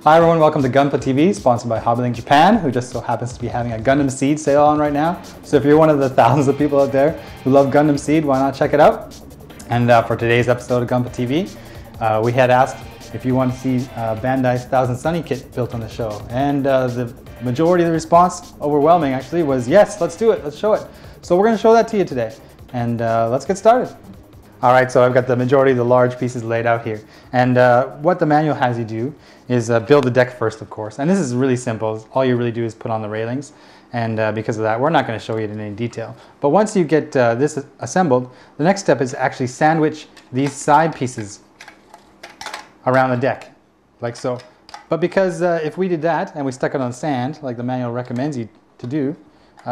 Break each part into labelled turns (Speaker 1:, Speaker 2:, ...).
Speaker 1: Hi everyone, welcome to Gunpla TV, sponsored by HobbyLink Japan, who just so happens to be having a Gundam Seed sale on right now. So if you're one of the thousands of people out there who love Gundam Seed, why not check it out? And for today's episode of Gunpla TV, we had asked if you want to see Bandai's 1000 Sunny kit built on the show. And the majority of the response, overwhelming actually, was yes, let's do it, let's show it. So we're going to show that to you today. And let's get started. Alright, so I've got the majority of the large pieces laid out here. And what the manual has you do is build the deck first, of course. And this is really simple. All you really do is put on the railings. And because of that, we're not going to show you it in any detail. But once you get this assembled, the next step is to actually sandwich these side pieces around the deck, like so. But because if we did that and we stuck it on sand, like the manual recommends you to do,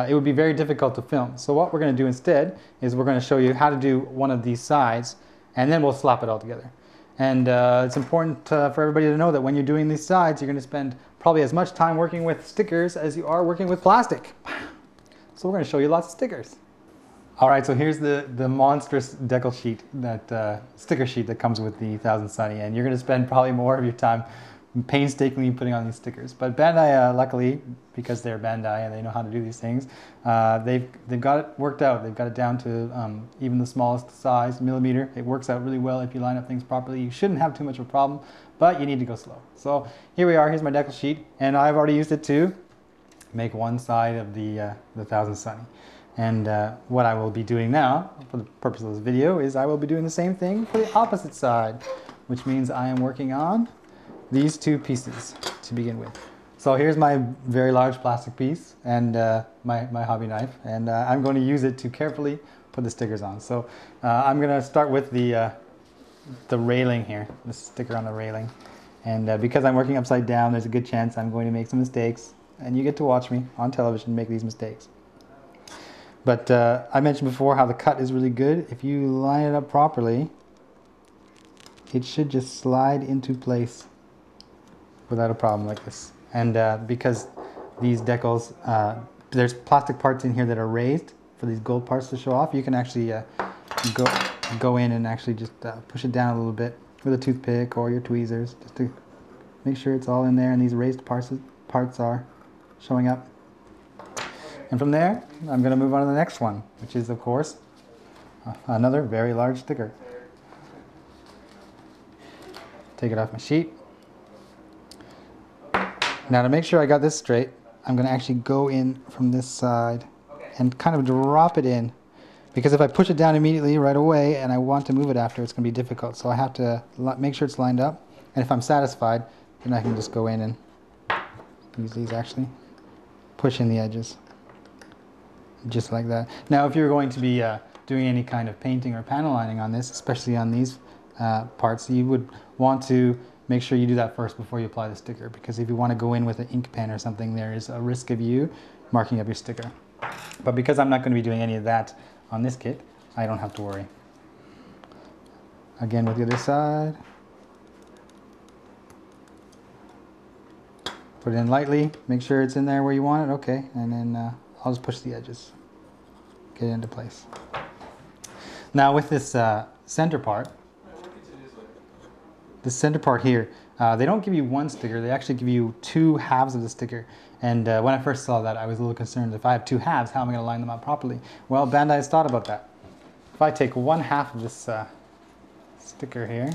Speaker 1: it would be very difficult to film. So what we're going to do instead is we're going to show you how to do one of these sides, and then we'll slap it all together. And it's important for everybody to know that when you're doing these sides, you're going to spend probably as much time working with stickers as you are working with plastic. So we're going to show you lots of stickers. Alright, so here's the monstrous decal sheet, that sticker sheet that comes with the 1000 Sunny, and you're going to spend probably more of your time painstakingly putting on these stickers. But Bandai, luckily, because they're Bandai and they know how to do these things, they've got it worked out. They've got it down to even the smallest size, millimeter. It works out really well if you line up things properly. You shouldn't have too much of a problem, but you need to go slow. So here we are. Here's my decal sheet, and I've already used it to make one side of the 1000 Sunny. And what I will be doing now, for the purpose of this video, is I will be doing the same thing for the opposite side, which means I am working on these two pieces to begin with. So here's my very large plastic piece and my hobby knife, and I'm going to use it to carefully put the stickers on. So I'm going to start with the railing here, the sticker on the railing. And because I'm working upside down, there's a good chance I'm going to make some mistakes, and you get to watch me on television make these mistakes. But I mentioned before how the cut is really good. If you line it up properly, it should just slide into place without a problem like this. And because these decals, there's plastic parts in here that are raised for these gold parts to show off, you can actually go in and actually just push it down a little bit with a toothpick or your tweezers, just to make sure it's all in there and these raised parts are showing up. And from there, I'm going to move on to the next one, which is, of course, another very large sticker. Take it off my sheet. Now, to make sure I got this straight, I'm going to actually go in from this side and kind of drop it in. Because if I push it down immediately right away and I want to move it after, it's going to be difficult. So I have to make sure it's lined up. And if I'm satisfied, then I can just go in and use these actually. Push in the edges. Just like that. Now, if you're going to be doing any kind of painting or panel lining on this, especially on these parts, you would want to make sure you do that first before you apply the sticker, because if you want to go in with an ink pen or something, there is a risk of you marking up your sticker. But because I'm not going to be doing any of that on this kit, I don't have to worry. Again with the other side. Put it in lightly, make sure it's in there where you want it, okay, and then I'll just push the edges, get it into place. Now with this center part, here, they don't give you one sticker, they actually give you two halves of the sticker. And when I first saw that, I was a little concerned. If I have two halves, how am I going to line them up properly? Well, Bandai has thought about that. If I take one half of this sticker here,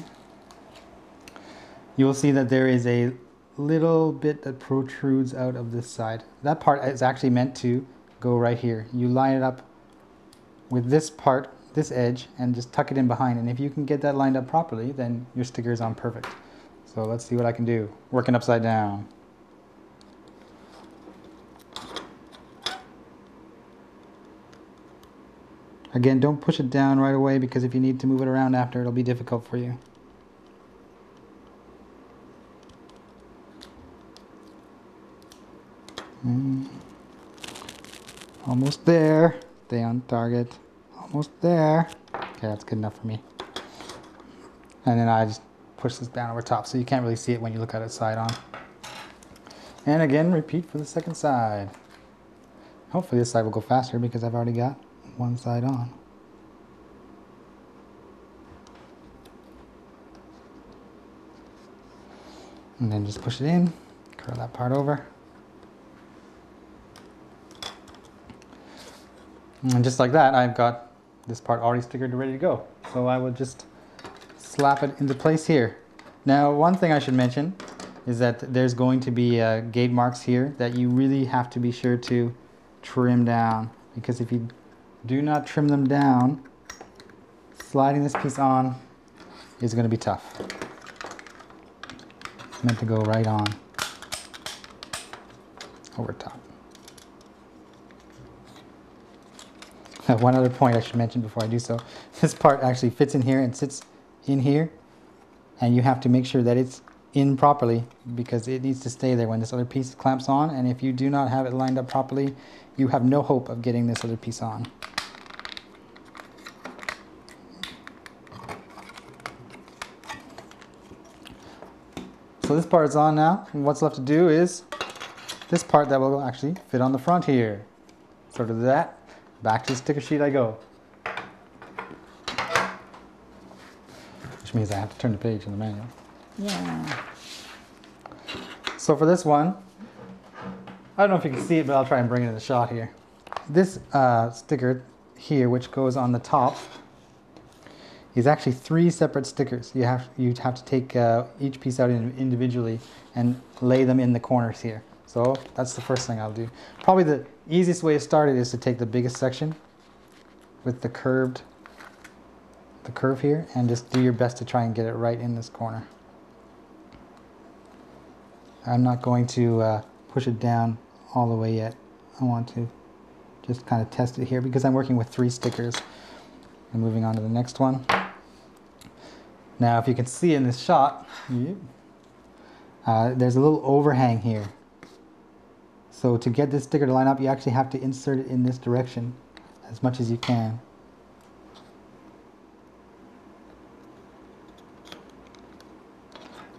Speaker 1: you will see that there is a little bit that protrudes out of this side. That part is actually meant to go right here. You line it up with this part, this edge, and just tuck it in behind. And if you can get that lined up properly, then your sticker is on perfect. So let's see what I can do. Working upside down. Again, don't push it down right away, because if you need to move it around after, it'll be difficult for you. Almost there. Stay on target. Almost there. Okay, that's good enough for me. And then I just push this down over top, so you can't really see it when you look at it side on. And again, repeat for the second side. Hopefully this side will go faster because I've already got one side on. And then just push it in, curl that part over. And just like that, I've got this part already stickered and ready to go. So I would just slap it into place here. Now, one thing I should mention is that there's going to be gate marks here that you really have to be sure to trim down, because if you do not trim them down, sliding this piece on is going to be tough. It's meant to go right on over top. One other point I should mention before I do so, this part actually fits in here and sits in here, and you have to make sure that it's in properly because it needs to stay there when this other piece clamps on, and if you do not have it lined up properly, you have no hope of getting this other piece on. So this part is on now, and what's left to do is this part that will actually fit on the front here. So to that, back to the sticker sheet I go. Which means I have to turn the page in the manual. Yeah. So for this one, I don't know if you can see it, but I'll try and bring it in the shot here. This sticker here, which goes on the top, is actually 3 separate stickers. You'd have to take each piece out individually and lay them in the corners here. So that's the first thing I'll do. Probably the easiest way to start it is to take the biggest section with the curve here and just do your best to try and get it right in this corner. I'm not going to push it down all the way yet. I want to just kind of test it here because I'm working with 3 stickers. And moving on to the next one. Now if you can see in this shot, there's a little overhang here. So to get this sticker to line up, you actually have to insert it in this direction as much as you can.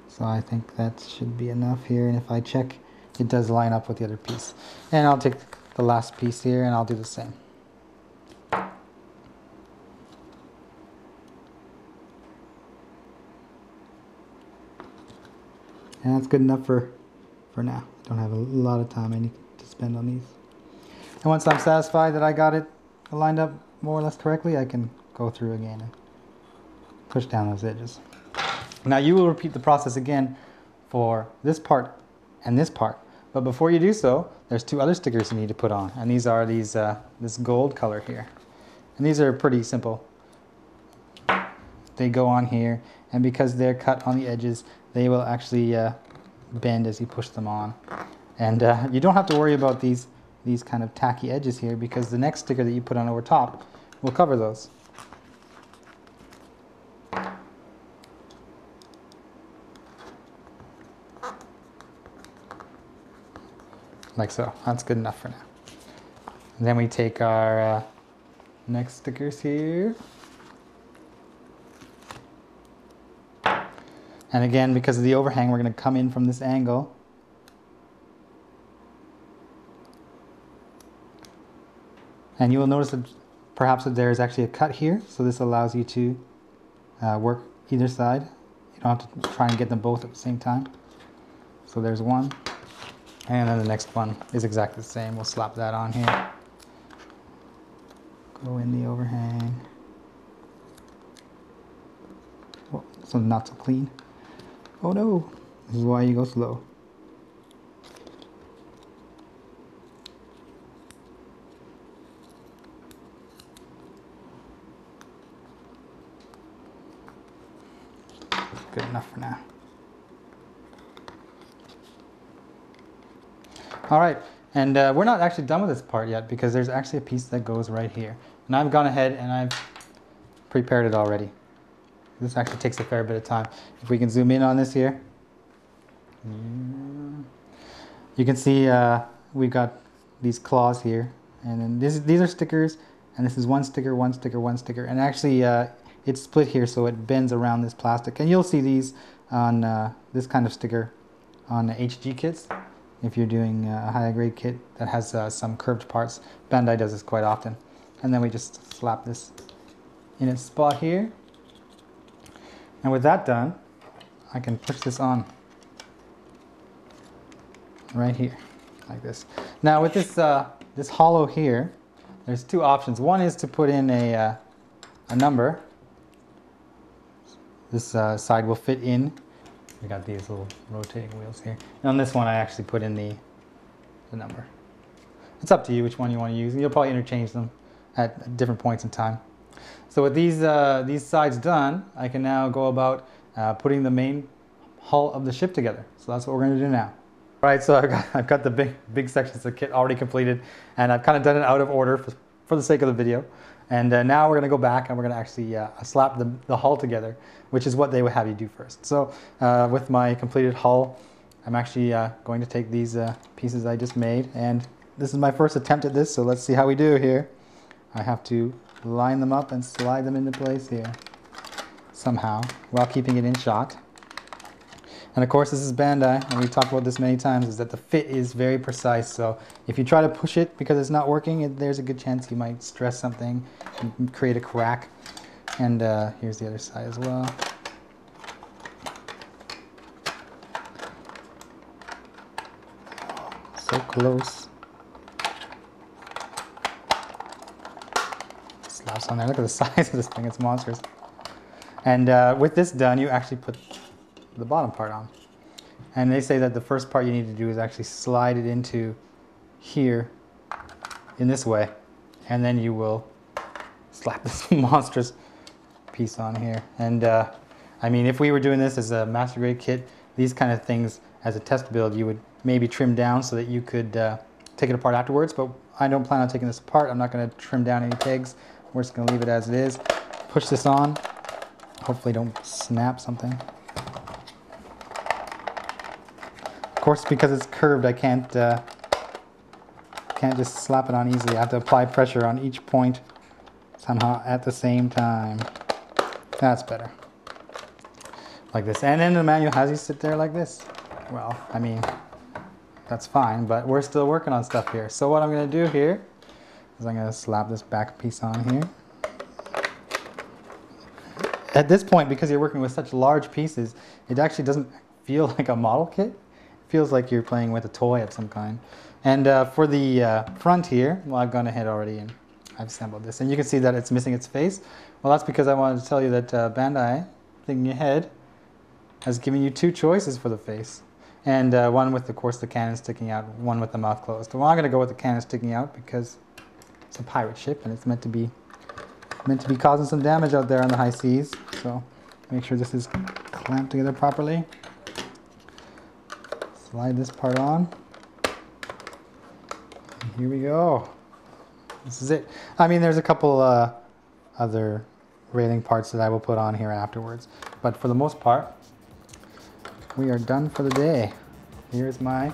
Speaker 1: So I think that should be enough here, and if I check, it does line up with the other piece. And I'll take the last piece here and I'll do the same. And that's good enough for now. I don't have a lot of time I need to spend on these. And once I'm satisfied that I got it lined up more or less correctly, I can go through again and push down those edges. Now you will repeat the process again for this part and this part. But before you do so, there's 2 other stickers you need to put on. And these are this gold color here. And these are pretty simple. They go on here, and because they're cut on the edges, they will actually bend as you push them on. And you don't have to worry about these kind of tacky edges here, because the next sticker that you put on over top will cover those. Like so. That's good enough for now. And then we take our next stickers here. And again, because of the overhang, we're going to come in from this angle. And you will notice that perhaps that there is actually a cut here. So this allows you to work either side. You don't have to try and get them both at the same time. So there's one. And then the next one is exactly the same. We'll slap that on here. Go in the overhang. Oh, this one's not so clean. Oh no, this is why you go slow. Good enough for now. All right, and we're not actually done with this part yet because there's actually a piece that goes right here. And I've gone ahead and I've prepared it already. This actually takes a fair bit of time. If we can zoom in on this here, you can see we've got these claws here, and then these are stickers, and this is one sticker, one sticker, one sticker, and actually it's split here so it bends around this plastic. And you'll see these on this kind of sticker on HG kits. If you're doing a higher grade kit that has some curved parts, Bandai does this quite often. And then we just slap this in its spot here. And with that done, I can push this on right here, like this. Now with this this hollow here, there's two options. One is to put in a number. This side will fit in. We got these little rotating wheels here. And on this one, I actually put in the number. It's up to you which one you want to use. You'll probably interchange them at different points in time. So with these sides done, I can now go about putting the main hull of the ship together. So that's what we're going to do now. All right, so I've got the big sections of the kit already completed, and I've kind of done it out of order for the sake of the video. And now we're going to go back and we're going to actually slap the hull together, which is what they would have you do first. So with my completed hull, I'm actually going to take these pieces I just made, and this is my first attempt at this, so let's see how we do here. I have to line them up and slide them into place here somehow while keeping it in shot. And of course, this is Bandai, and we've talked about this many times, is that the fit is very precise. So if you try to push it because it's not working, there's a good chance you might stress something and create a crack. And here's the other side as well. So close. Slaps on there. Look at the size of this thing, it's monstrous. And with this done, you actually put the bottom part on. And they say that the first part you need to do is actually slide it into here in this way, and then you will slap this monstrous piece on here. And I mean, if we were doing this as a master grade kit, these kind of things as a test build you would maybe trim down so that you could take it apart afterwards, but I don't plan on taking this apart. I'm not going to trim down any pegs. We're just going to leave it as it is. Push this on. Hopefully don't snap something. Of course, because it's curved, I can't just slap it on easily. I have to apply pressure on each point somehow at the same time. That's better. Like this. And then the manual has you sit there like this. Well, I mean, that's fine, but we're still working on stuff here. So what I'm going to do here is I'm going to slap this back piece on here. At this point, because you're working with such large pieces, it actually doesn't feel like a model kit. It feels like you're playing with a toy of some kind. And for the front here, well, I've gone ahead already and I've assembled this. And you can see that it's missing its face. Well, that's because I wanted to tell you that Bandai, thinking ahead, has given you two choices for the face. And one with, of course, the cannon sticking out, one with the mouth closed. Well, I'm going to go with the cannon sticking out because it's a pirate ship and it's meant to be causing some damage out there on the high seas. So make sure this is clamped together properly. Slide this part on. And here we go. This is it. I mean, there's a couple other railing parts that I will put on here afterwards. But for the most part, we are done for the day. Here's my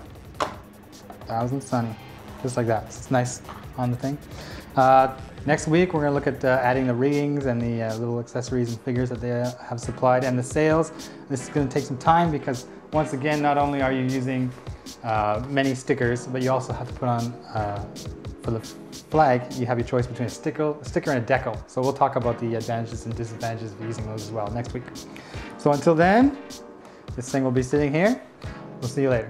Speaker 1: 1000 Sunny. Just like that. It's nice on the thing. Next week, we're going to look at adding the riggings and the little accessories and figures that they have supplied and the sails. This is going to take some time because, once again, not only are you using many stickers, but you also have to put on, for the flag, you have your choice between a sticker and a decal. So we'll talk about the advantages and disadvantages of using those as well next week. So until then, this thing will be sitting here. We'll see you later.